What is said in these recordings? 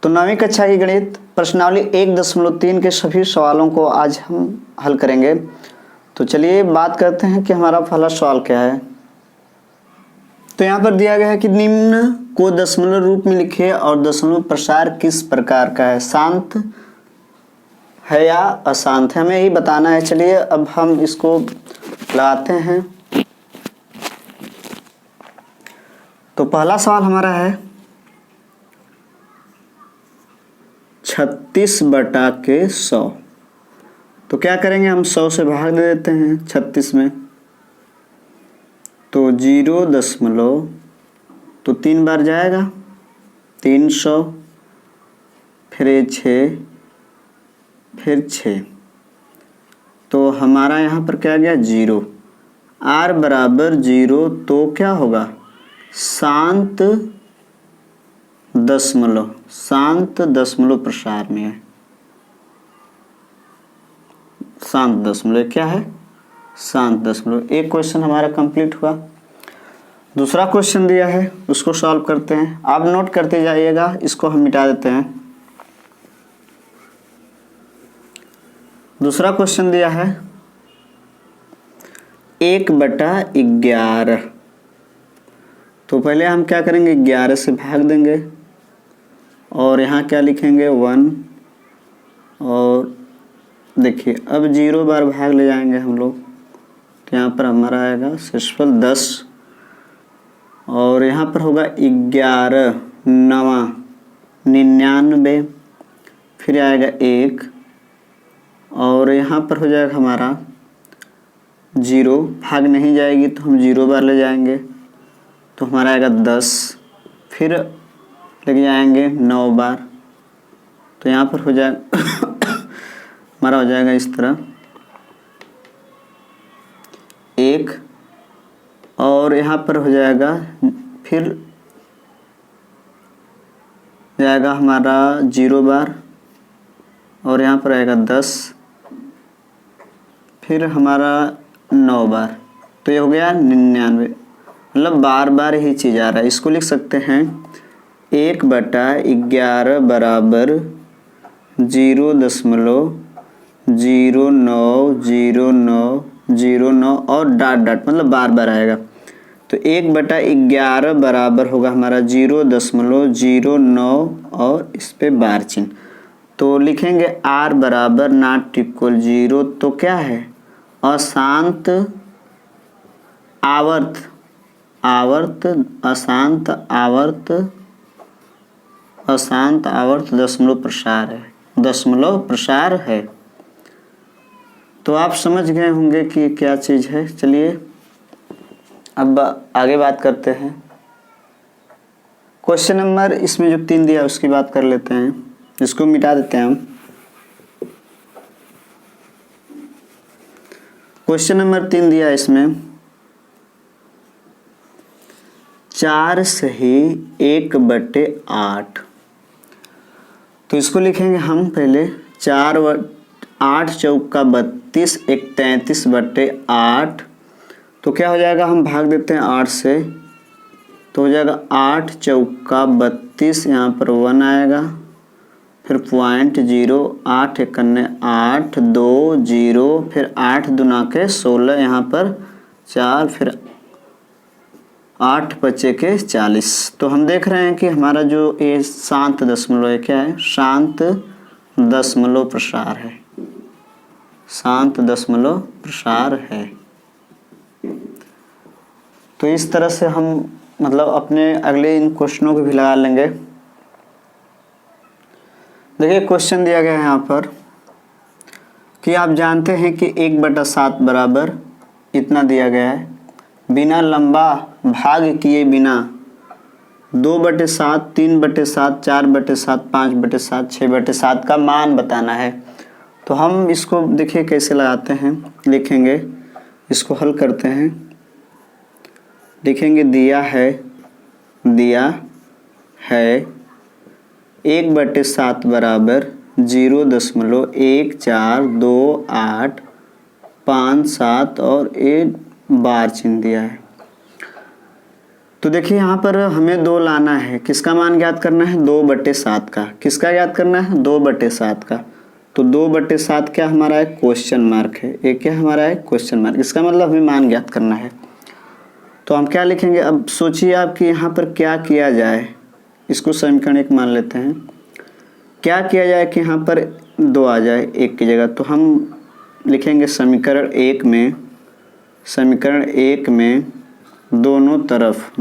तो 9वीं कक्षा की गणित प्रश्नावली 1.3 के सभी सवालों को आज हम हल करेंगे। तो चलिए बात करते हैं कि हमारा पहला सवाल क्या है। तो यहाँ पर दिया गया है कि निम्न को दशमलव रूप में लिखिए और दशमलव प्रसार किस प्रकार का है, शांत है या अशांत है, हमें यही बताना है। चलिए अब हम इसको लगाते हैं। तो पहला सवाल हमारा है 36/100। तो क्या करेंगे, हम 100 से भाग दे देते हैं 36 में। तो 0 तो 3 बार जाएगा 300, फिर 6, फिर 6। तो हमारा यहाँ पर क्या गया 0। r बराबर 0 तो क्या होगा, शांत दशमलव प्रसार में है। शांत दशमलव क्या है, शांत दशमलव। एक क्वेश्चन हमारा कंप्लीट हुआ। दूसरा क्वेश्चन दिया है, उसको सॉल्व करते हैं। आप नोट करते जाइएगा, इसको हम मिटा देते हैं। दूसरा क्वेश्चन दिया है 1/11। तो पहले हम क्या करेंगे, 11 से भाग देंगे और यहाँ क्या लिखेंगे 1। और देखिए अब 0 बार भाग ले जाएंगे हम लोग, तो यहाँ पर हमारा आएगा शेषफल 10। और यहाँ पर होगा 11 9 99, फिर आएगा 1 और यहाँ पर हो जाएगा हमारा 0। भाग नहीं जाएगी तो हम 0 बार ले जाएंगे, तो हमारा आएगा 10। फिर लेके जाएंगे 9 बार, तो यहाँ पर हो जाएगा हमारा हो जाएगा इस तरह 1। और यहाँ पर हो जाएगा, फिर जाएगा हमारा 0 बार और यहाँ पर आएगा 10, फिर हमारा 9 बार। तो ये हो गया 99, मतलब बार बार ही चीज़ आ रहा है। इसको लिख सकते हैं 1/11 बराबर 0.090909 और डॉट डॉट, मतलब बार बार आएगा। तो 1/11 बराबर होगा हमारा 0.09 और इस पे बार चिन्ह। तो लिखेंगे r बराबर नॉट इक्वल 0। तो क्या है, अशांत आवर्त दशमलव प्रसार है। तो आप समझ गए होंगे कि क्या चीज़ है। चलिए अब आगे बात करते हैं। क्वेश्चन नंबर इसमें जो 3 दिया उसकी बात कर लेते हैं, इसको मिटा देते हैं हम। क्वेश्चन नंबर 3 दिया इसमें 4 सही 1/8। तो इसको लिखेंगे हम पहले 8 चौका 32, 1 33/8। तो क्या हो जाएगा, हम भाग देते हैं 8 से, तो हो जाएगा 8 चौका 32, यहाँ पर 1 आएगा, फिर 0.0, 8 एकन्ने 8 2 0, फिर 8 दूना के 16, यहाँ पर 4, फिर 8 बचे के 40। तो हम देख रहे हैं कि हमारा जो ये शांत दशमलव है, क्या है, शांत दशमलव प्रसार है। शांत दशमलव प्रसार है। तो इस तरह से हम मतलब अपने अगले इन क्वेश्चनों को भी लगा लेंगे। देखिए क्वेश्चन दिया गया है यहाँ पर कि आप जानते हैं कि 1/7 बराबर इतना दिया गया है। बिना लंबा भाग किए बिना 2/7, 3/7, 4/7, 5/7, 6/7 का मान बताना है। तो हम इसको देखिए कैसे लगाते हैं, लिखेंगे, इसको हल करते हैं। लिखेंगे दिया है 1/7 बराबर 0.142857 और एक बार चिन्ह दिया है। तो देखिए यहाँ पर हमें 2 लाना है, किसका मान ज्ञात करना है 2/7 का, किसका ज्ञात करना है 2/7 का। तो 2/7 क्या हमारा है क्वेश्चन मार्क है, ये क्या हमारा है क्वेश्चन मार्क, इसका मतलब हमें मान ज्ञात करना है। तो हम क्या लिखेंगे, अब सोचिए आप कि यहाँ पर क्या किया जाए, इसको समीकरण 1 मान लेते हैं। क्या किया जाए कि यहाँ पर 2 आ जाए 1 की जगह, तो हम लिखेंगे समीकरण 1 में दोनों तरफ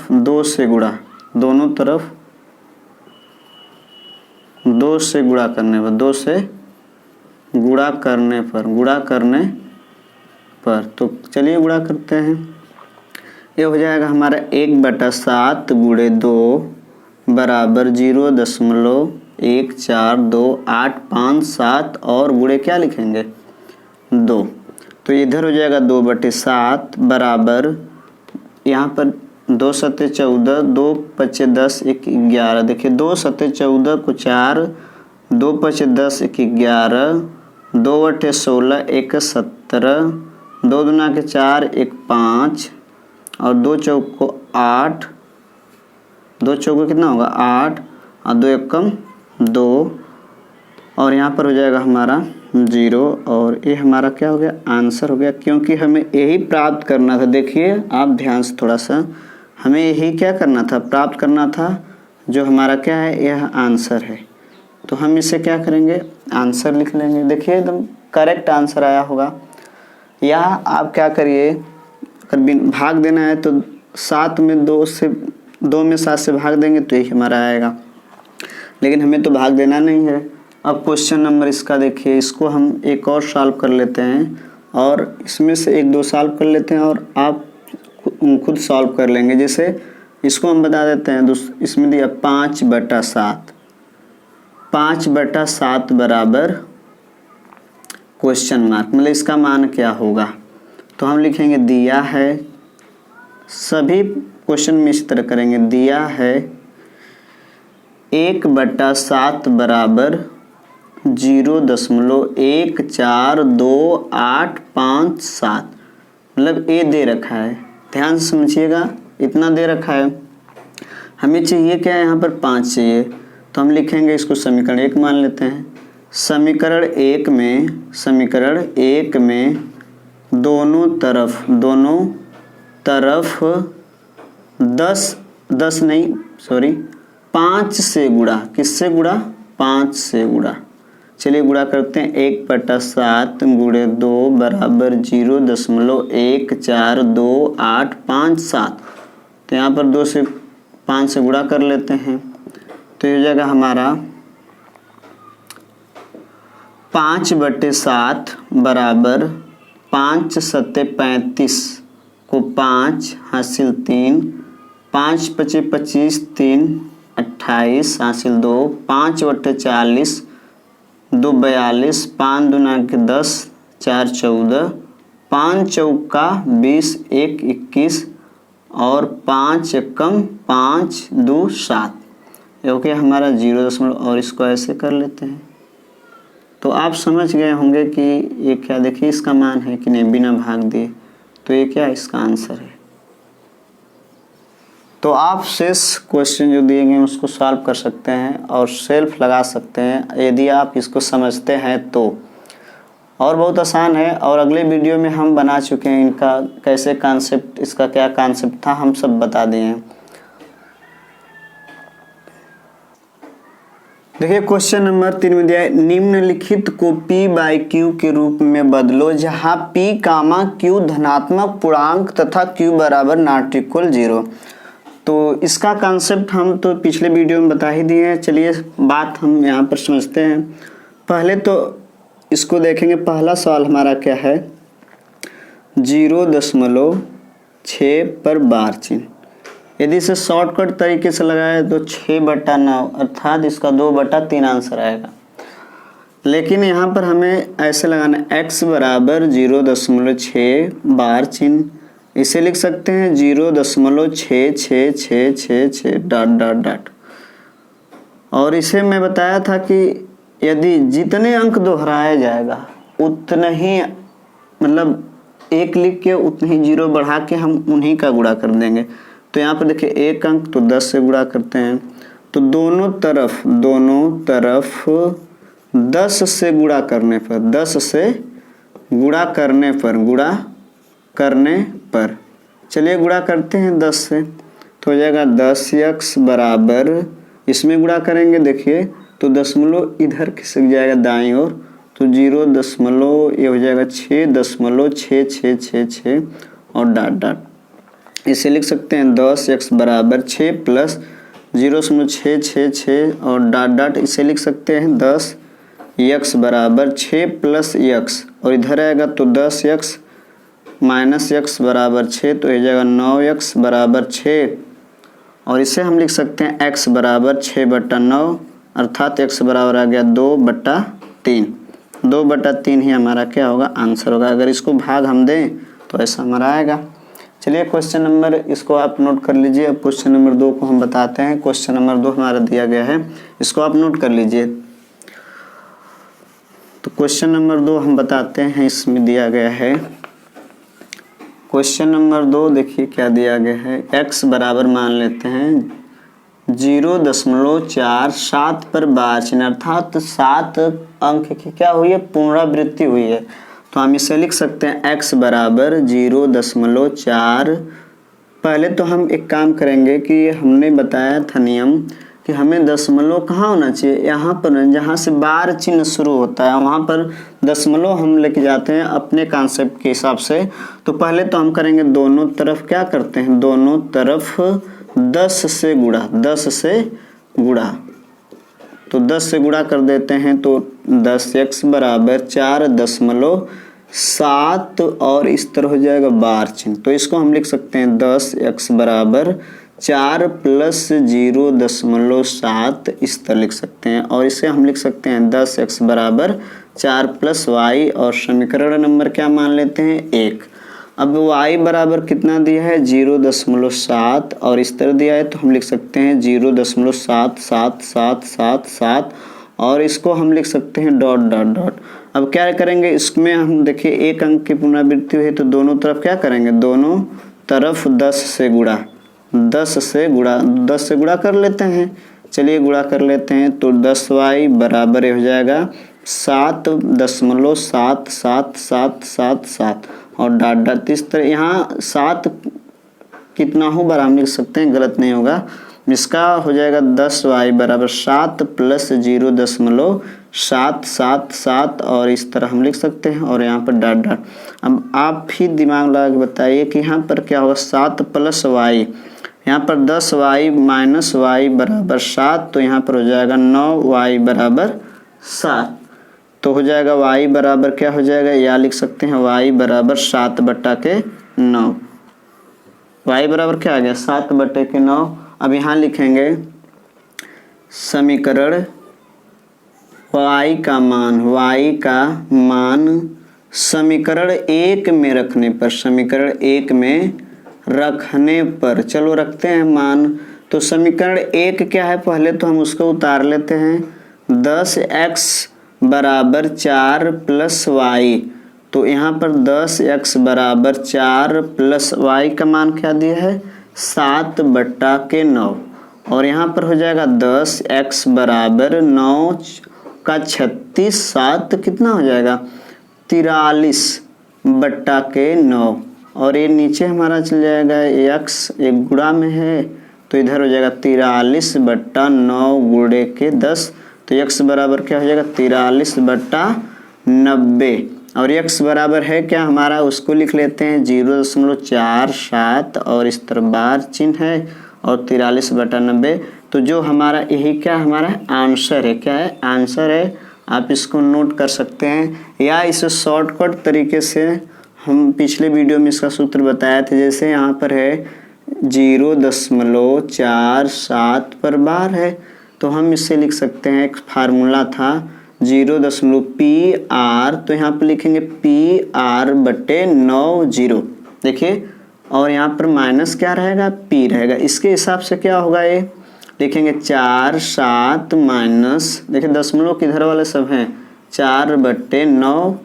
2 से गुणा, दोनों तरफ 2 से गुणा करने पर, 2 से गुणा करने पर तो चलिए गुणा करते हैं। ये हो जाएगा हमारा 1/7 गुणे 2 बराबर 0.142857 और गुणे क्या लिखेंगे 2। तो इधर हो जाएगा 2/7 बराबर, यहाँ पर 2 सत्ते 14, 2 पचे 10, 1 11। देखिए 2 सत्ते 14 को 4, 2 पचे 10, 1 11, 2 अट्ठे 16, 1 17, 2 दूना के 4, 1 5 और 2 चौक को 8, 2 चौक कितना होगा 8 और 2 एकम 2 और यहाँ पर हो जाएगा हमारा 0 और ये हमारा क्या हो गया आंसर हो गया, क्योंकि हमें यही प्राप्त करना था। देखिए आप ध्यान से थोड़ा सा, हमें यही क्या करना था प्राप्त करना था, जो हमारा क्या है यह आंसर है। तो हम इसे क्या करेंगे आंसर लिख लेंगे। देखिए एकदम करेक्ट आंसर आया होगा। या आप क्या करिए, अगर भाग देना है तो 7 में 2 में 7 से भाग देंगे तो यही हमारा आएगा, लेकिन हमें तो भाग देना नहीं है। अब क्वेश्चन नंबर इसका देखिए, इसको हम एक और सॉल्व कर लेते हैं और इसमें से 1-2 सॉल्व कर लेते हैं और आप खुद सॉल्व कर लेंगे। जैसे इसको हम बता देते हैं, इसमें दिया 5/7, 5/7 बराबर क्वेश्चन मार्क, मतलब इसका मान क्या होगा। तो हम लिखेंगे दिया है, सभी क्वेश्चन में इस तरह करेंगे, दिया है 1/7 बराबर 0.142857, मतलब ए दे रखा है, ध्यान से समझिएगा, इतना दे रखा है। हमें चाहिए क्या है यहाँ पर 5 चाहिए, तो हम लिखेंगे इसको समीकरण 1 मान लेते हैं। समीकरण एक में दोनों तरफ 5 से गुणा, किससे गुणा 5 से गुणा। चलिए गुणा करते हैं, 1/7 गुणे 2 बराबर 0.142857। तो यहाँ पर 2 से 5 से गुणा कर लेते हैं, तो ये हो जाएगा हमारा 5/7 बराबर 5 सत्ते 35 को 5 हासिल 3, 5 पचे 25, 3 28 हासिल 2, 5 बट्टे 40, 2 42, 5 दूना के 10, 4 14, 5 चौका 20, 1 21 और 5 एकम 5 2 7। ओके हमारा 0 और इसको ऐसे कर लेते हैं। तो आप समझ गए होंगे कि ये क्या, देखिए इसका मान है कि नहीं बिना भाग दिए, तो ये क्या इसका आंसर है। तो आप शेष क्वेश्चन जो दिए गए उसको सॉल्व कर सकते हैं और सेल्फ लगा सकते हैं यदि आप इसको समझते हैं तो, और बहुत आसान है। और अगले वीडियो में हम बना चुके हैं इनका कैसे कॉन्सेप्ट, इसका क्या कॉन्सेप्ट था हम सब बता दिए हैं। देखिए क्वेश्चन नंबर 3 में दिया है, निम्नलिखित को p/q के रूप में बदलो जहां p, q धनात्मक पूर्णांक तथा q बराबर नॉट इक्वल 0। तो इसका कॉन्सेप्ट हम तो पिछले वीडियो में बता ही दिए हैं। चलिए बात हम यहाँ पर समझते हैं। पहले तो इसको देखेंगे, पहला सवाल हमारा क्या है 0.6 पर बार चिन्ह। यदि इसे शॉर्टकट तरीके से लगाए तो 6/9 अर्थात इसका 2/3 आंसर आएगा। लेकिन यहाँ पर हमें ऐसे लगाना x बराबर 0.6 बार चिन्ह, इसे लिख सकते हैं 0.666666 ... और इसे मैं बताया था कि यदि जितने अंक दोहराया जाएगा उतने ही मतलब 1 लिख के उतने ही 0 बढ़ा के हम उन्हीं का गुणा कर देंगे। तो यहाँ पर देखिए 1 अंक तो 10 से गुणा करते हैं, तो दोनों तरफ 10 से गुणा करने पर, 10 से गुणा करने पर चलिए गुणा करते हैं 10 से, तो हो जाएगा 10x बराबर, इसमें गुणा करेंगे देखिए तो दशमलव इधर खिसक जाएगा दाईं ओर, तो 0 दशमलव ये हो जाएगा 6.6666 और डॉट डॉट, इसे लिख सकते हैं 10x बराबर 6 प्लस 0.666 और डॉट डॉट, इसे लिख सकते हैं 10x बराबर 6 प्लस x और इधर आएगा तो 10x माइनस x बराबर 6, तो हो जाएगा 9x बराबर 6 और इसे हम लिख सकते हैं x बराबर 6/9 अर्थात x बराबर आ गया 2/3। 2/3 ही हमारा क्या होगा आंसर होगा। अगर इसको भाग हम दें तो ऐसा हमारा आएगा। चलिए क्वेश्चन नंबर, इसको आप नोट कर लीजिए। अब क्वेश्चन नंबर 2 को हम बताते हैं। क्वेश्चन नंबर 2 हमारा दिया गया है, इसको आप नोट कर लीजिए। तो क्वेश्चन नंबर 2 हम बताते हैं, इसमें दिया गया है क्वेश्चन नंबर 2, देखिए क्या दिया गया है। x बराबर मान लेते हैं 0.47 पर बार चिन्ह अर्थात 7 अंक की क्या हुई है पुनरावृत्ति हुई है, तो हम इसे लिख सकते हैं x बराबर 0.4। पहले तो हम एक काम करेंगे कि हमने बताया था नियम कि हमें दशमलव कहाँ होना चाहिए, यहाँ पर जहाँ से बार चिन्ह शुरू होता है वहाँ पर दशमलव हम लेके जाते हैं अपने कॉन्सेप्ट के हिसाब से। तो पहले तो हम करेंगे दोनों तरफ क्या करते हैं, दोनों तरफ 10 से गुणा, 10 से गुणा, तो 10 से गुणा कर देते हैं तो 10x बराबर 4.7 और इस तरह हो जाएगा बार चिन्ह, तो इसको हम लिख सकते हैं 10x बराबर 4 प्लस 0.7 इस तरह लिख सकते हैं और इसे हम लिख सकते हैं 10x बराबर 4 प्लस y और समीकरण नंबर क्या मान लेते हैं 1। अब y बराबर कितना दिया है 0.7 और इस तरह दिया है तो हम लिख सकते हैं 0.7777 और इसको हम लिख सकते हैं डॉट डॉट डॉट। अब क्या करेंगे, इसमें हम देखिए 1 अंक की पुनरावृत्ति हुई तो दोनों तरफ क्या करेंगे, दोनों तरफ 10 से गुणा, 10 से गुणा कर लेते हैं। चलिए गुणा कर लेते हैं तो 10y बराबर हो जाएगा 7.7777 और डॉट डॉट इस तरह। यहाँ 7 कितना हो बार हम लिख सकते हैं, गलत नहीं होगा। इसका हो जाएगा 10y बराबर 7 प्लस 0.777 और इस तरह हम लिख सकते हैं और यहाँ पर डॉट डॉट। अब आप भी दिमाग लगा के बताइए कि यहाँ पर क्या होगा, 7 प्लस y, यहाँ पर 10y माइनस y बराबर 7, तो यहाँ पर हो जाएगा 9y बराबर 7, तो हो जाएगा y बराबर क्या हो जाएगा, या लिख सकते हैं y बराबर 7/9। y बराबर क्या आ गया 7/9। अब यहाँ लिखेंगे समीकरण y का मान समीकरण 1 में रखने पर, समीकरण 1 में रखने पर, चलो रखते हैं मान। तो समीकरण 1 क्या है, पहले तो हम उसको उतार लेते हैं। 10x बराबर 4 प्लस y, तो यहाँ पर 10x बराबर 4 प्लस y का मान क्या दिया है 7/9 और यहाँ पर हो जाएगा 10x बराबर 9 का 36, 7 कितना हो जाएगा 43/9 और ये नीचे हमारा चल जाएगा x एक गुणा में है तो इधर हो जाएगा 43/9 गुणे के 10, तो x बराबर क्या हो जाएगा 43/90 और x बराबर है क्या हमारा, उसको लिख लेते हैं 0.47 और इस तरह बार चिन्ह है और 43/90। तो जो हमारा यही क्या हमारा आंसर है, क्या है आंसर है। आप इसको नोट कर सकते हैं या इसे शॉर्टकट तरीके से हम पिछले वीडियो में इसका सूत्र बताया था। जैसे यहाँ पर है 0.47 पर बार है तो हम इससे लिख सकते हैं, एक फार्मूला था 0.PR, तो यहाँ पर लिखेंगे PR/90 देखिए, और यहाँ पर माइनस क्या रहेगा P रहेगा। इसके हिसाब से क्या होगा, ये लिखेंगे 4 7 माइनस, देखिए दशमलव किधर वाले सब हैं 4/9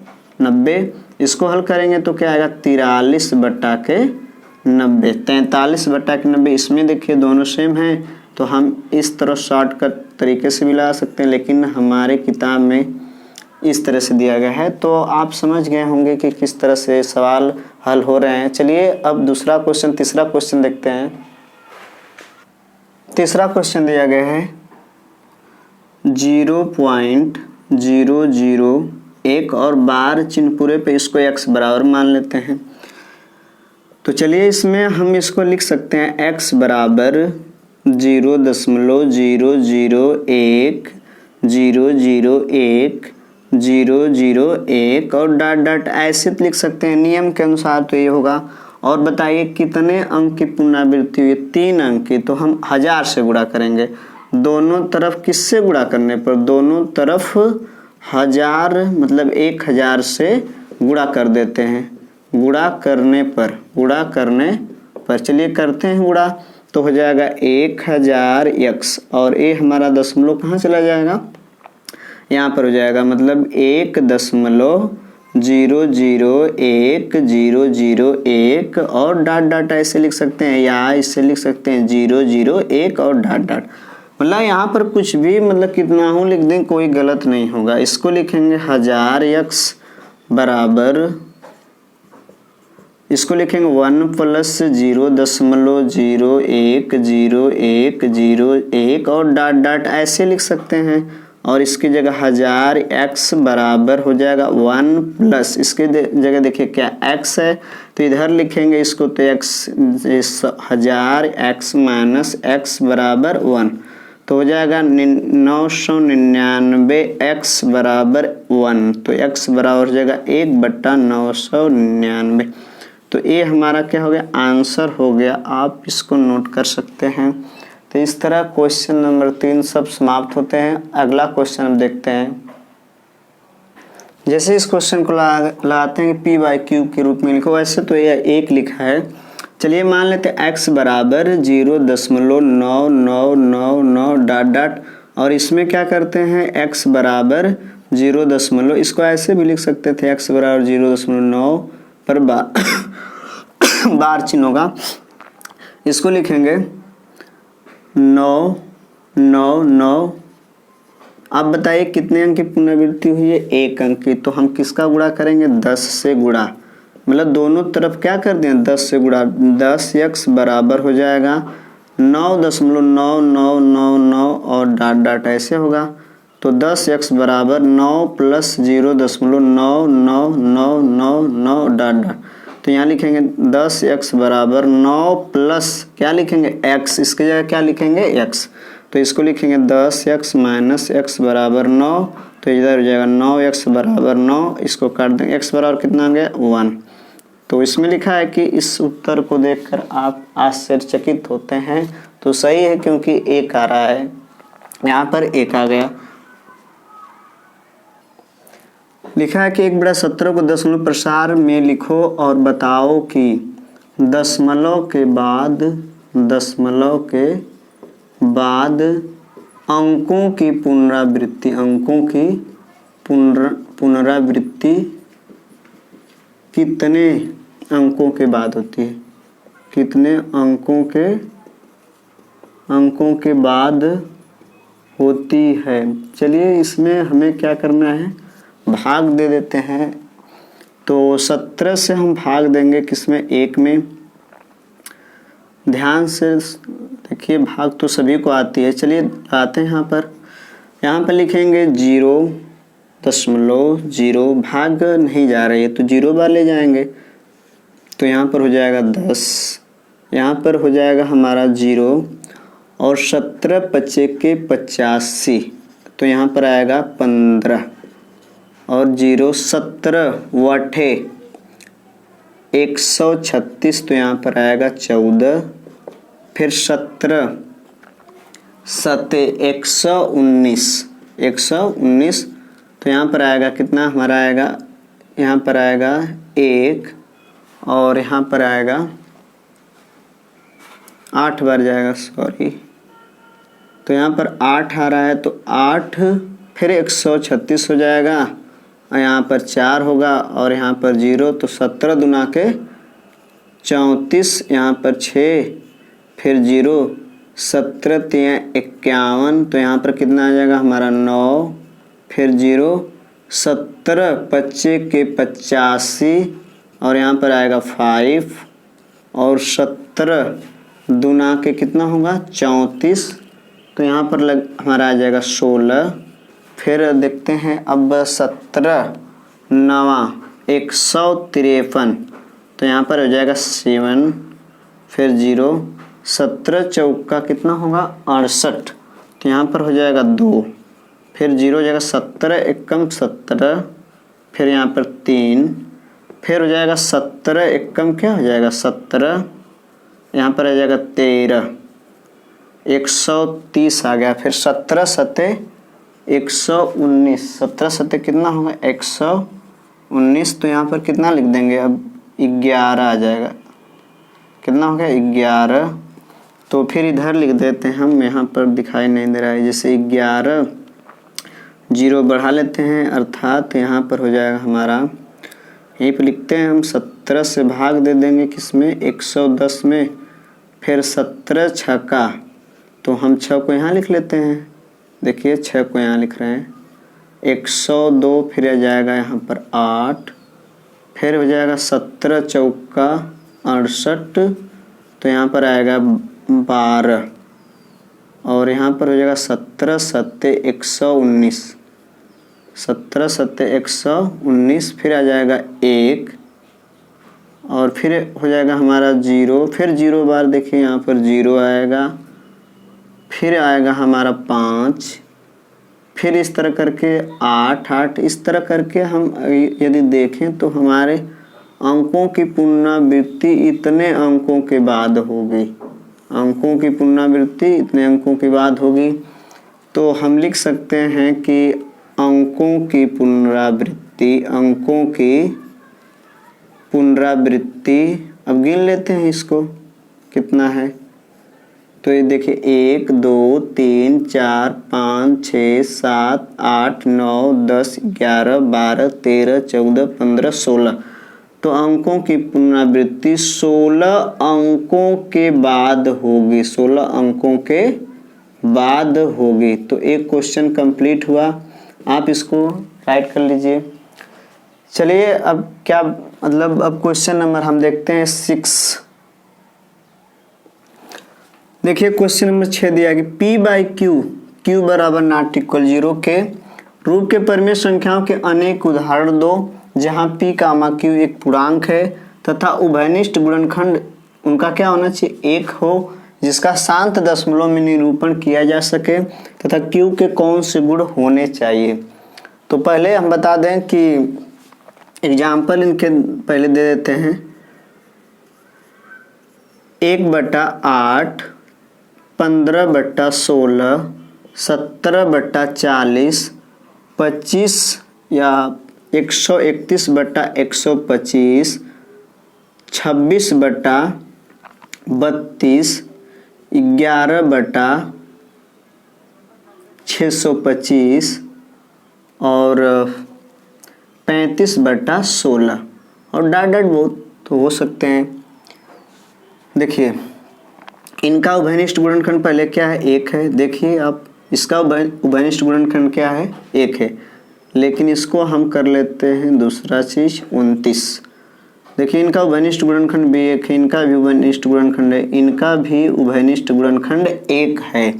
90 इसको हल करेंगे तो क्या आएगा 43/90। 43/90 इसमें देखिए दोनों सेम हैं तो हम इस तरह शॉर्टकट तरीके से भी लगा सकते हैं, लेकिन हमारे किताब में इस तरह से दिया गया है। तो आप समझ गए होंगे कि किस तरह से सवाल हल हो रहे हैं। चलिए अब तीसरा क्वेश्चन देखते हैं। तीसरा क्वेश्चन दिया गया है 0.001 और बार चिन्ह पूरे पे इसको x बराबर मान लेते हैं। तो चलिए इसमें हम इसको लिख सकते हैं x बराबर 0.001 और डॉट ऐसे लिख सकते हैं नियम के अनुसार। तो ये होगा। और बताइए कितने अंक की पुनरावृत्ति हुई? 3 अंक की। तो हम 1000 से गुणा करेंगे। दोनों तरफ किससे गुणा करने पर? दोनों तरफ 1000 मतलब 1000 से गुणा कर देते हैं। गुणा करने पर चलिए करते हैं गुणा। तो हो जाएगा 1000x और ये हमारा दशमलव कहाँ चला जाएगा? यहाँ पर हो जाएगा, मतलब 1.001 और डॉट ऐसे लिख सकते हैं या इससे लिख सकते हैं 001 और डॉट। मतलब यहाँ पर कुछ भी मतलब कितना हो लिख दें, कोई गलत नहीं होगा। इसको लिखेंगे 1000x बराबर, इसको लिखेंगे 1 + 0.0101 और डॉट ऐसे लिख सकते हैं। और इसकी जगह 1000x बराबर हो जाएगा 1 प्लस, इसके जगह देखिए क्या x है तो इधर लिखेंगे इसको, तो x 1000x माइनस x बराबर 1 तो हो जाएगा 999x बराबर 1। तो x बराबर हो जाएगा 1/999। तो ये हमारा क्या हो गया? आंसर हो गया। आप इसको नोट कर सकते हैं। तो इस तरह क्वेश्चन नंबर 3 सब समाप्त होते हैं। अगला क्वेश्चन हम देखते हैं। जैसे इस क्वेश्चन को लगाते हैं कि p/q के रूप में लिखो, वैसे तो यह 1 लिखा है। चलिए मान लेते हैं x बराबर 0.9999 डॉट और इसमें क्या करते हैं x बराबर 0. इसको ऐसे भी लिख सकते थे x बराबर 0.9 पर बार चिन्ह होगा। इसको लिखेंगे 999। अब बताइए कितने अंक की पुनरावृत्ति हुई है? 1 अंक की। तो हम किसका गुणा करेंगे? 10 से गुणा, मतलब दोनों तरफ क्या कर दें? 10 से गुणा। 10x बराबर हो जाएगा 9.9999 और डॉट ऐसे होगा। तो 10x बराबर 9 + 0.99999 डॉट। तो यहाँ लिखेंगे 10x बराबर 9 प्लस क्या लिखेंगे? x। इसकी जगह क्या लिखेंगे? x। तो इसको लिखेंगे 10x माइनस x बराबर 9। तो इधर हो जाएगा 9x बराबर 9। इसको काट देंगे, x बराबर कितना आ गया? 1। तो इसमें लिखा है कि इस उत्तर को देखकर आप आश्चर्यचकित होते हैं। तो सही है क्योंकि 1 आ रहा है, यहाँ पर 1 आ गया। लिखा है कि 1/17 को दशमलव प्रसार में लिखो और बताओ कि दशमलव के बाद अंकों की पुनरावृत्ति कितने अंकों के बाद होती है? कितने अंकों के बाद होती है? चलिए इसमें हमें क्या करना है? भाग दे देते हैं। तो 17 से हम भाग देंगे किसमें? 1 में। ध्यान से देखिए, भाग तो सभी को आती है। चलिए आते हैं यहाँ पर लिखेंगे 0.0 भाग नहीं जा रही है तो 0 बार ले जाएंगे। तो यहाँ पर हो जाएगा 10, यहाँ पर हो जाएगा हमारा 0 और 17 × 5 = 85। तो यहाँ पर आएगा 15 और 0 17 वाटे 136। तो यहाँ पर आएगा 14, फिर 17 119। तो यहाँ पर आएगा कितना? हमारा आएगा यहाँ पर आएगा 1 और यहाँ पर आएगा 8 बार जाएगा, सॉरी। तो यहाँ पर 8 आ रहा है तो 8 फिर 136 हो जाएगा और यहाँ पर 4 होगा और यहाँ पर 0, तो 17 दूना के 34, यहाँ पर 6 फिर 0, 17 तिया 51, तो यहाँ पर कितना आ जाएगा हमारा 9 फिर 0, 17 25 के 85 और यहाँ पर आएगा 5 और 17 दूना के कितना होगा 34, तो यहाँ पर हमारा आ जाएगा 16। फिर देखते हैं अब 17 9 153, तो यहाँ पर हो जाएगा 7 फिर 0, 17 चौका कितना होगा 68, तो यहाँ पर हो जाएगा 2 फिर 0 हो जाएगा 17 एकम 17 फिर यहाँ पर 3 फिर हो जाएगा 17 एकम क्या हो जाएगा 17, यहाँ पर आ जाएगा 13, 130 आ गया। फिर 17 सते 119, 17 सते कितना होगा 119, तो यहाँ पर कितना लिख देंगे अब 11 आ जाएगा, कितना हो गया 11। तो फिर इधर लिख देते हैं हम, यहाँ पर दिखाई नहीं दे रहा है, जैसे 11 0 बढ़ा लेते हैं, अर्थात यहाँ पर हो जाएगा हमारा, यहीं पर लिखते हैं हम 17 से भाग दे देंगे किसमें 110 में, फिर 17 छक्का, तो हम 6 को यहाँ लिख लेते हैं, देखिए 6 को यहाँ लिख रहे हैं, 102 फिर आ जाएगा यहाँ पर 8 फिर हो जाएगा 17 चौका 68, तो यहाँ पर आएगा 12 और यहाँ पर हो जाएगा 17 सत्ते 119, 17 सत्ते 119 फिर आ जाएगा 1 और फिर हो जाएगा हमारा 0, फिर 0 बार देखिए यहाँ पर 0 आएगा, फिर आएगा हमारा 5, फिर इस तरह करके 8 इस तरह करके हम यदि देखें तो हमारे अंकों की पुनरावृत्ति इतने अंकों के बाद होगी, अंकों की पुनरावृत्ति इतने अंकों के बाद होगी। तो हम लिख सकते हैं कि अंकों की पुनरावृत्ति अब गिन लेते हैं इसको कितना है, तो ये देखिए 1 2 3 4 5 6 7 8 9 10 11 12 13 14 15 16, तो अंकों की पुनरावृत्ति 16 अंकों के बाद होगी, 16 अंकों के बाद होगी। तो एक क्वेश्चन कंप्लीट हुआ, आप इसको राइट कर लीजिए। चलिए अब क्या मतलब, अब क्वेश्चन नंबर हम देखते हैं 6। देखिए क्वेश्चन नंबर 6 दिया कि P बाई Q बराबर नॉट इक्वल 0 के रूप के परिमेय संख्याओं के अनेक उदाहरण दो जहां P कामा Q एक पूर्णांक है तथा उभयनिष्ठ गुणनखंड उनका क्या होना चाहिए 1 हो, जिसका शांत दशमलव में निरूपण किया जा सके तथा Q के कौन से गुण होने चाहिए। तो पहले हम बता दें कि एग्जाम्पल इनके पहले दे देते हैं, 1/8 15/16 17/40 25 या 131/125 26/32 11/625 और 35/16 और डाट बहुत तो हो सकते हैं। देखिए इनका उभयनिष्ठ गुणनखंड पहले क्या है 1 है, देखिए आप इसका उभयनिष्ठ गुणनखंड क्या है 1 है, लेकिन इसको हम कर लेते हैं दूसरा चीज 29। देखिए इनका उभयनिष्ठ गुणनखंड भी 1 है, इनका भी उभयनिष्ठ गुणनखंड है, इनका भी उभयनिष्ठ गुणनखंड 1 है।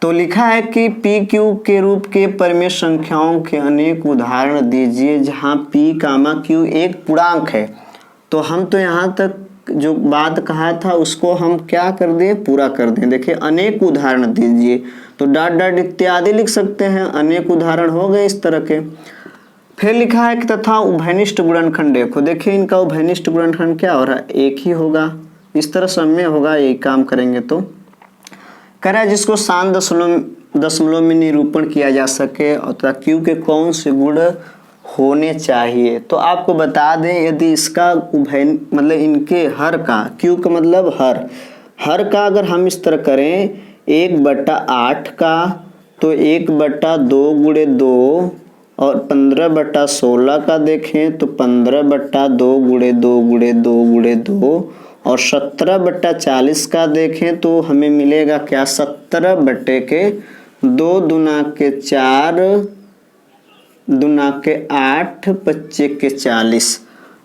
तो लिखा है कि पी क्यू के रूप के परिमेय संख्याओं के अनेक उदाहरण दीजिए जहां पी कामा क्यू एक पूर्णांक है। तो हम तो यहाँ तक जो बात कहा था उसको हम क्या कर दें, पूरा कर दें। देखिए अनेक उदाहरण दीजिए, तो डॉट डॉट इत्यादि लिख सकते हैं, अनेक उदाहरण हो गए इस तरह के। फिर लिखा है कि तथा उभयनिष्ठ गुणनखंड देखो, देखिए इनका उभयनिष्ठ गुणनखंड क्या हो रहा है 1 ही होगा, इस तरह समय होगा, यही काम करेंगे। तो कह रहा है जिसको शांत दशमलव में निरूपण किया जा सके और तथा क्यू के कौन से गुण होने चाहिए। तो आपको बता दें यदि इसका उभय मतलब इनके हर का, क्यू का मतलब हर का अगर हम इस तरह करें 1/8 का, तो 1/2 × 2 और 15/16 का देखें तो 15/2 गुणे 2 गुणे 2 गुणे 2, और 17/40 का देखें तो हमें मिलेगा क्या, 17/2 दूना के 4 दूना के 8 पच्चे के 40।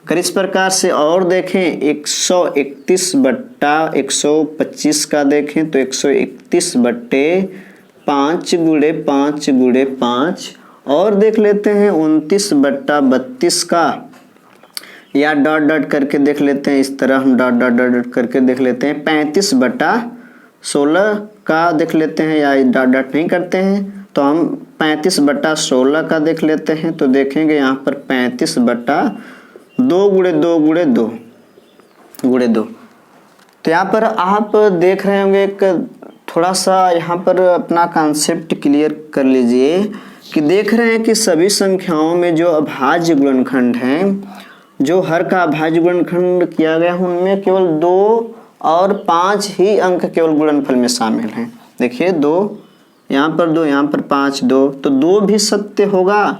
अगर इस प्रकार से और देखें 131/125 का देखें तो 131/5 गुणे 5 गुणे 5, और देख लेते हैं 29/32 का, या डॉट डॉट करके देख लेते हैं, इस तरह हम डॉट डॉट डॉट डॉट करके देख लेते हैं 35/16 का देख लेते हैं, या डॉट डॉट नहीं करते हैं तो हम 35/16 का देख लेते हैं। तो देखेंगे यहाँ पर 35/2 गुणे 2 गुणे 2 गुणे 2। तो यहाँ पर आप देख रहे होंगे एक थोड़ा सा यहाँ पर अपना कॉन्सेप्ट क्लियर कर लीजिए कि देख रहे हैं कि सभी संख्याओं में जो अभाज्य गुणनखंड हैं, जो हर का अभाज्य गुणनखंड किया गया है, उनमें केवल 2 और 5 ही अंक केवल गुणनफल में शामिल हैं। देखिए 2 यहाँ पर 2, यहाँ पर 5, 2, तो 2 भी सत्य होगा,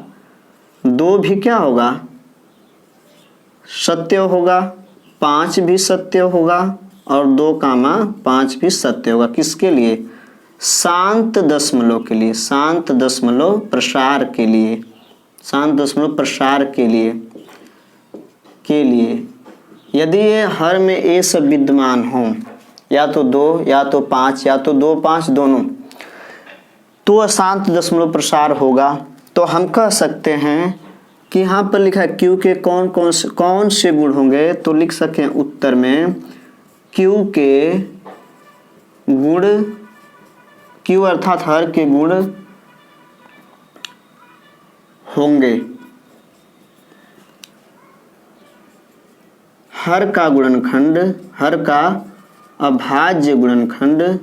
2 भी क्या होगा, सत्य होगा, 5 भी सत्य होगा, और 2, 5 भी सत्य होगा। किसके लिए, शांत दशमलव के लिए, शांत दशमलव प्रसार के लिए, शांत दशमलव प्रसार के लिए यदि ये हर में ए सब विद्यमान हो, या तो 2 या तो 5 या तो 2 5 दोनों, तो अशांत दशमलव प्रसार होगा। तो हम कह सकते हैं कि यहाँ पर लिखा है क्यू के कौन से गुण होंगे, तो लिख सकें उत्तर में क्यू के गुण, क्यू अर्थात हर के गुण होंगे, हर का गुणनखंड, हर का अभाज्य गुणनखंड,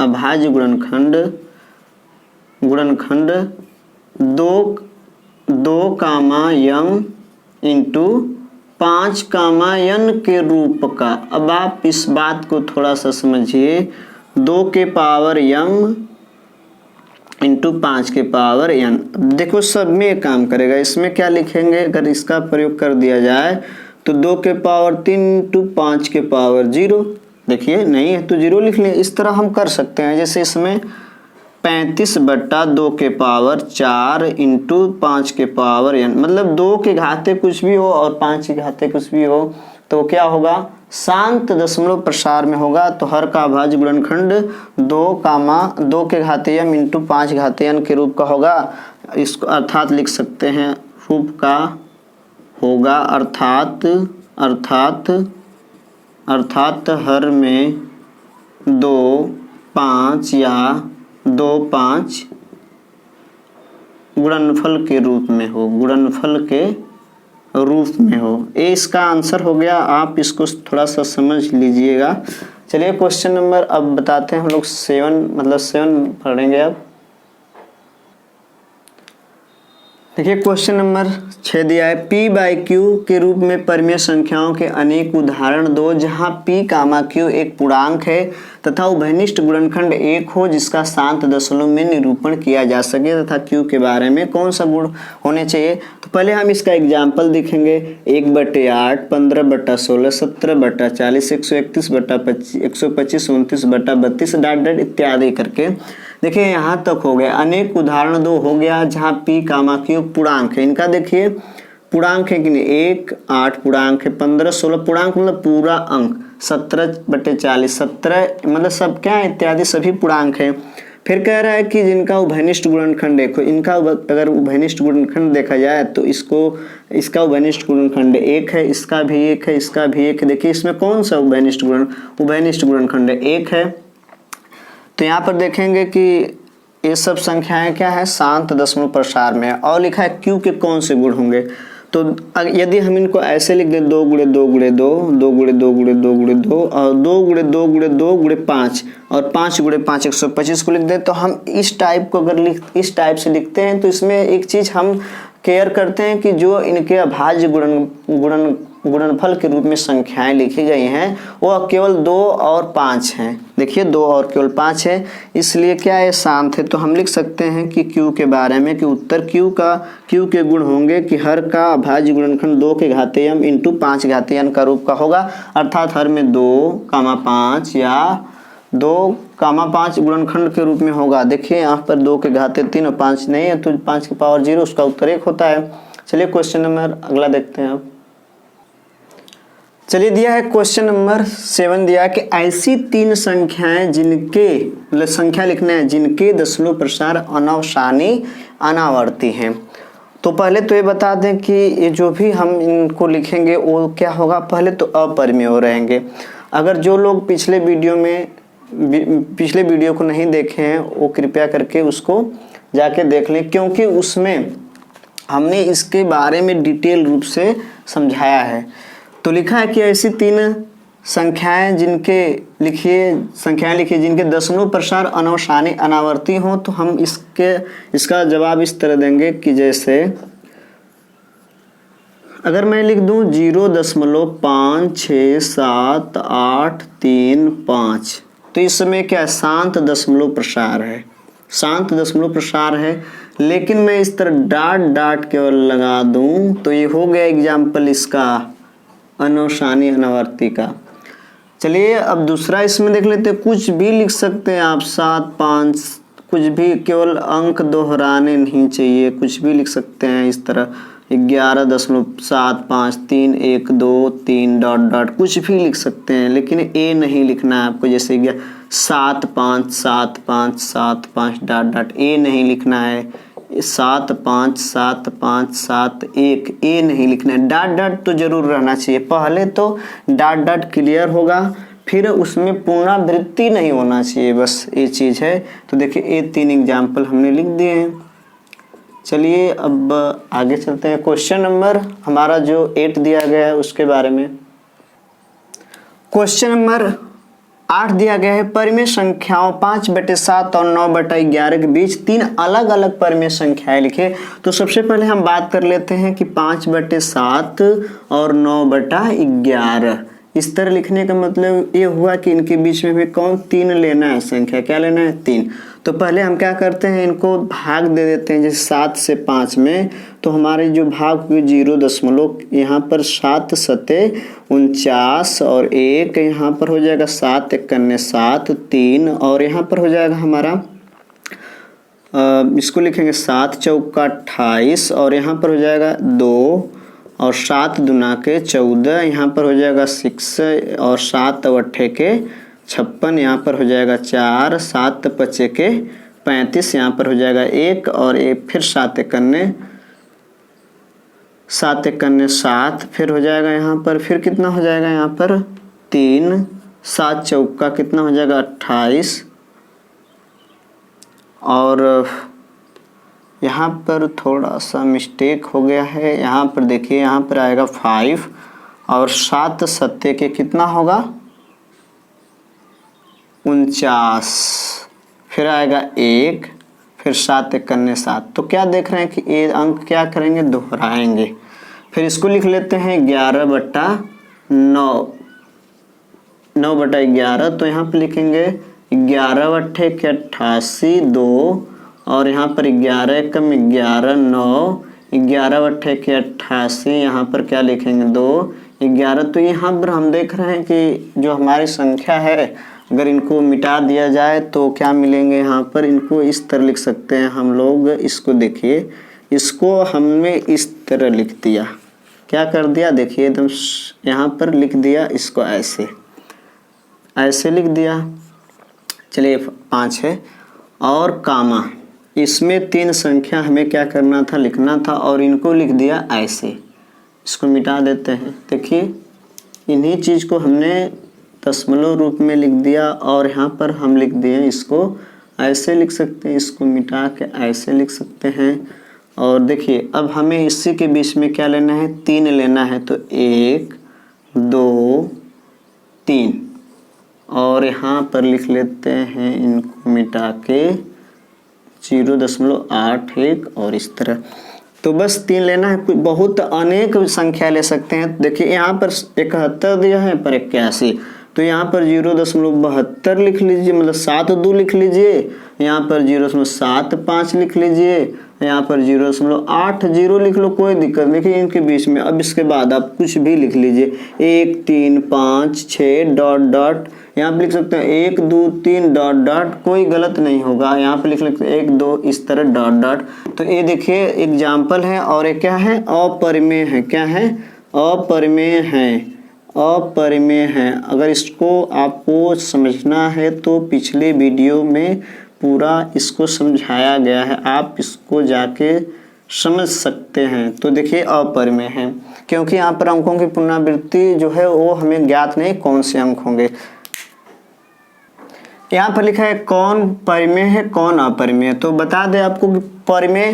अभाज्य गुणनखंड, गुणनखंड 2, इंटू 5, के रूप का। अब आप इस बात को थोड़ा सा समझिए, 2 के पावर m इंटू 5 के पावर n। देखो सब में काम करेगा, इसमें क्या लिखेंगे, अगर इसका प्रयोग कर दिया जाए तो 2 के पावर 3 इंटू 5 के पावर 0। देखिए नहीं है तो 0 लिख लें, इस तरह हम कर सकते हैं। जैसे इसमें 35/2 के पावर 4 इंटू 5 के पावर n, मतलब 2 के घाते कुछ भी हो और 5 के घाते कुछ भी हो तो क्या होगा, शांत दशमलव प्रसार में होगा। तो हर का अभाज्य गुणनखंड 2 के घाते m इंटू 5 घाते n के रूप का होगा। इसको अर्थात लिख सकते हैं रूप का होगा, अर्थात हर में 2 5 या 2 5 गुणनफल के रूप में हो, गुणनफल के रूप में हो। ये इसका आंसर हो गया, आप इसको थोड़ा सा समझ लीजिएगा। चलिए क्वेश्चन नंबर अब बताते हैं हम लोग 7 पढ़ेंगे अब। देखिए क्वेश्चन नंबर 6 दिया है, p/q के रूप में परिमेय संख्याओं के अनेक उदाहरण दो जहां p, q एक पूर्णांक है तथा उभयनिष्ठ गुणनखंड 1 हो जिसका शांत दशमलव में निरूपण किया जा सके तथा q के बारे में कौन सा गुण होने चाहिए। तो पहले हम इसका एग्जाम्पल देखेंगे। 1/8, 15/16, 17/40, 131/25, 125, 29/32 डॉट डॉट इत्यादि करके। देखिए यहाँ तक हो गया, अनेक उदाहरण 2 हो गया जहाँ p, q पूर्णांक है। इनका देखिए पूर्णांक है कि नहीं, 1 8 पूर्णांक है, 15 16 पूर्णांक मतलब पूरा अंक, 17/40 17 मतलब सब क्या है इत्यादि सभी पूर्णांक है। फिर कह रहा है कि जिनका उभयनिष्ठ गुणनखंड देखो, इनका अगर उभयनिष्ठ गुणनखंड देखा जाए तो इसका उभयनिष्ठ गुणनखंड 1 है, इसका भी 1 है, इसका भी 1 है। देखिए इसमें कौन सा उभयनिष्ठ गुणनखंड 1 है। तो यहाँ पर देखेंगे कि ये सब संख्याएं क्या है, शांत दशमलव प्रसार में है। और लिखा है q के कौन से गुण होंगे। तो यदि हम इनको ऐसे लिख दें 2 × 2 × 2, 2 × 2 × 2 × 2 और 2 × 2 × 2 × 5 और 5 × 5 125 को लिख दें, तो हम इस टाइप को अगर इस टाइप से लिखते हैं तो इसमें एक चीज़ हम केयर करते हैं कि जो इनके अभाज्य गुणनफल के रूप में संख्याएं लिखी गई हैं वो केवल 2 और 5 हैं। देखिए 2 और केवल 5 है, इसलिए क्या है शांत है। तो हम लिख सकते हैं कि Q के बारे में कि उत्तर Q के गुण होंगे कि हर का अभाज्य गुणनखंड 2 के घातीय m इंटू 5 घातीय n का रूप का होगा, अर्थात हर में 2, 5 या 2, 5 गुणनखंड के रूप में होगा। देखिए यहाँ पर 2 के घाते 3 और 5 नहीं है, तो 5 की पावर 0, उसका उत्तर 1 होता है। चलिए क्वेश्चन नंबर अगला देखते हैं अब। चलिए दिया है क्वेश्चन नंबर 7 दिया कि ऐसी 3 संख्याएं जिनके मतलब संख्या लिखना है जिनके दशमलव प्रसार अनवसानी अनावर्ती हैं। तो पहले तो ये बता दें कि ये जो भी हम इनको लिखेंगे वो क्या होगा, पहले तो अपरिमेय रहेंगे। अगर जो लोग पिछले वीडियो को नहीं देखे हैं वो कृपया करके उसको जाके देख लें, क्योंकि उसमें हमने इसके बारे में डिटेल रूप से समझाया है। तो लिखा है कि ऐसी 3 संख्याएं लिखिए जिनके दशमलव प्रसार अनवसानी अनावर्ती हो। तो हम इसका जवाब इस तरह देंगे कि जैसे अगर मैं लिख दूं 0.567835, तो इसमें क्या है, शांत दशमलव प्रसार है। लेकिन मैं इस तरह डॉट केवल लगा दूं तो ये हो गया एग्जाम्पल इसका अनवसानी अनावर्ती का। चलिए अब दूसरा इसमें देख लेते हैं। कुछ भी लिख सकते हैं आप, 7, 5, कुछ भी, केवल अंक दोहराने नहीं चाहिए, कुछ भी लिख सकते हैं इस तरह 11.753 डॉट कुछ भी लिख सकते हैं, लेकिन ए नहीं लिखना है आपको। जैसे 7575 डॉट ए नहीं लिखना है, 757571 ए नहीं लिखना है। डॉट तो जरूर रहना चाहिए। पहले तो डॉट क्लियर होगा, फिर उसमें पुनरावृत्ति नहीं होना चाहिए, बस ये चीज़ है। तो देखिए ये 3 एग्जाम्पल हमने लिख दिए हैं। चलिए अब आगे चलते हैं। क्वेश्चन नंबर हमारा जो 8 दिया गया है उसके बारे में। क्वेश्चन नंबर 8 दिया गया है, परिमेय संख्याओं 5/7 और 9/11 के बीच 3 अलग अलग परिमेय संख्याएं लिखे। तो सबसे पहले हम बात कर लेते हैं कि 5/7 और 9/11। इस तरह लिखने का मतलब ये हुआ कि इनके बीच में भी कौन 3 लेना है, संख्या क्या लेना है, 3। तो पहले हम क्या करते हैं, इनको भाग दे देते हैं। जैसे 7 से 5 में, तो हमारे जो भाग हुए 0 यहाँ पर 7 सते 49 और 1 यहाँ पर हो जाएगा 7 एकन्ने 7 3 और यहाँ पर हो जाएगा हमारा इसको लिखेंगे 7 चौका 28 और यहाँ पर हो जाएगा 2 और 7 दूना के 14, यहाँ पर हो जाएगा 6 और 7 अट्ठे के 56, यहाँ पर हो जाएगा 4, 7 पचे के 35, यहाँ पर हो जाएगा 1 और 1 फिर 7 एकन्ने 7, फिर हो जाएगा यहाँ पर, फिर कितना हो जाएगा यहाँ पर 3, 7 चौका कितना हो जाएगा 28 और यहाँ पर थोड़ा सा मिस्टेक हो गया है। यहाँ पर देखिए, यहाँ पर आएगा 5 और 7 सत्ते के कितना होगा 49, फिर आएगा 1, फिर 7 एकन्ने 7। तो क्या देख रहे हैं कि ये अंक क्या करेंगे, दोहराएंगे। फिर इसको लिख लेते हैं 11/9, 9/11। तो यहाँ पर लिखेंगे 11 अट्ठे के 88 2 और यहाँ पर 11 एकम 11 9, 11 अट्ठे के 88, यहाँ पर क्या लिखेंगे 2 11। तो यहाँ पर हम देख रहे हैं कि जो हमारी संख्या है, अगर इनको मिटा दिया जाए तो क्या मिलेंगे, यहाँ पर इनको इस तरह लिख सकते हैं हम लोग। इसको देखिए, इसको हमने इस तरह लिख दिया, क्या कर दिया देखिए, एकदम यहाँ पर लिख दिया, इसको ऐसे लिख दिया। चलिए 5 है और कामा, इसमें 3 संख्या हमें क्या करना था, लिखना था और इनको लिख दिया ऐसे। इसको मिटा देते हैं। देखिए इन्हीं चीज़ को हमने दशमलव रूप में लिख दिया और यहाँ पर हम लिख दिए, इसको ऐसे लिख सकते हैं, इसको मिटा के ऐसे लिख सकते हैं। और देखिए अब हमें इसी के बीच में क्या लेना है, 3 लेना है। तो 1 2 3 और यहाँ पर लिख लेते हैं, इनको मिटा के 0.81 और इस तरह। तो बस 3 लेना है, कोई बहुत अनेक संख्या ले सकते हैं। देखिए यहाँ पर 71 दिया है पर 81, तो यहाँ पर 0.72 लिख लीजिए, मतलब 72 लिख लीजिए। यहाँ पर 0.75 लिख लीजिए, यहाँ पर 0.80 लिख लो, कोई दिक्कत नहीं है इनके बीच में। अब इसके बाद आप कुछ भी लिख लीजिए, 1 3 5 6 डॉट डॉट, यहाँ पे लिख सकते हैं 1 2 3 डॉट डॉट, कोई गलत नहीं होगा। यहाँ पे लिख सकते हैं 1 2 इस तरह डॉट डॉट। तो ये देखिए एग्जाम्पल है, और ये क्या है, अपरिमेय है। क्या है, अपरिमेय है, अपरिमेय है। अगर इसको आपको समझना है तो पिछले वीडियो में पूरा इसको समझाया गया है, आप इसको जाके समझ सकते हैं। तो देखिए अपरिमेय है, क्योंकि यहाँ पर अंकों की पुनरावृत्ति जो है वो हमें ज्ञात नहीं कौन से अंक होंगे। यहाँ पर लिखा है कौन परिमेय है कौन अपरिमेय है। तो बता दें आपको कि परिमेय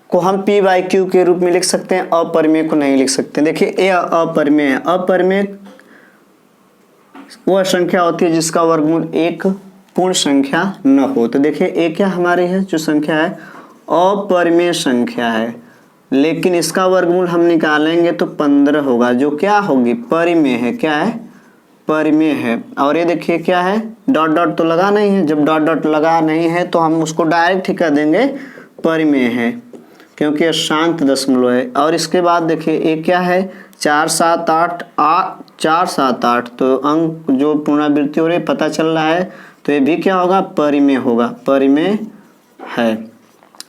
को हम p/q के रूप में लिख सकते हैं, अपरिमेय को नहीं लिख सकते। देखिए ये अपरिमेय है। अपरिमेय वह संख्या होती है जिसका वर्गमूल एक पूर्ण संख्या न हो। तो देखिए ये क्या हमारी है, जो संख्या है अपरिमेय संख्या है, लेकिन इसका वर्गमूल हम निकालेंगे तो 15 होगा, जो क्या होगी, परिमेय है। क्या है, परिमेय है। और ये देखिए क्या है, डॉट डॉट तो लगा नहीं है, जब डॉट डॉट लगा नहीं है तो हम उसको डायरेक्ट ही कर देंगे परिमेय है, क्योंकि ये शांत दशमलव है। और इसके बाद देखिए ये क्या है, 4 7 8 4 7 8, तो अंक जो पुनरावृत्ति हो रही है पता चल रहा है, तो ये भी क्या होगा, परिमेय होगा, परिमेय है।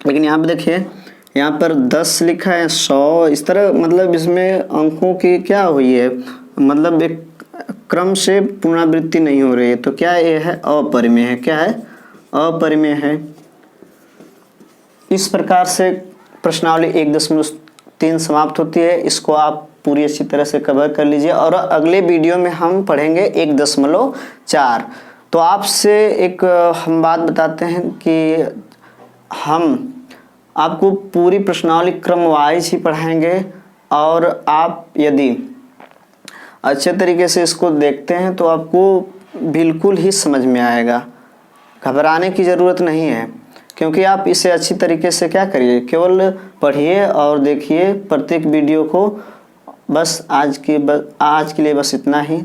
लेकिन यहाँ पे देखिए यहाँ पर 10 लिखा है, 100, इस तरह मतलब इसमें अंकों की क्या हुई है, मतलब एक क्रम से पुनरावृत्ति नहीं हो रही है। तो क्या ये है, अपरिमेय है। क्या है, अपरिमेय है। इस प्रकार से प्रश्नावली 1.3 समाप्त होती है। इसको आप पूरी अच्छी तरह से कवर कर लीजिए, और अगले वीडियो में हम पढ़ेंगे 1.4। तो आपसे एक हम बात बताते हैं कि हम आपको पूरी प्रश्नावली क्रम वाइज ही पढ़ाएंगे, और आप यदि अच्छे तरीके से इसको देखते हैं तो आपको बिल्कुल ही समझ में आएगा, घबराने की ज़रूरत नहीं है। क्योंकि आप इसे अच्छी तरीके से क्या करिए, केवल पढ़िए और देखिए प्रत्येक वीडियो को। बस आज के लिए बस इतना ही।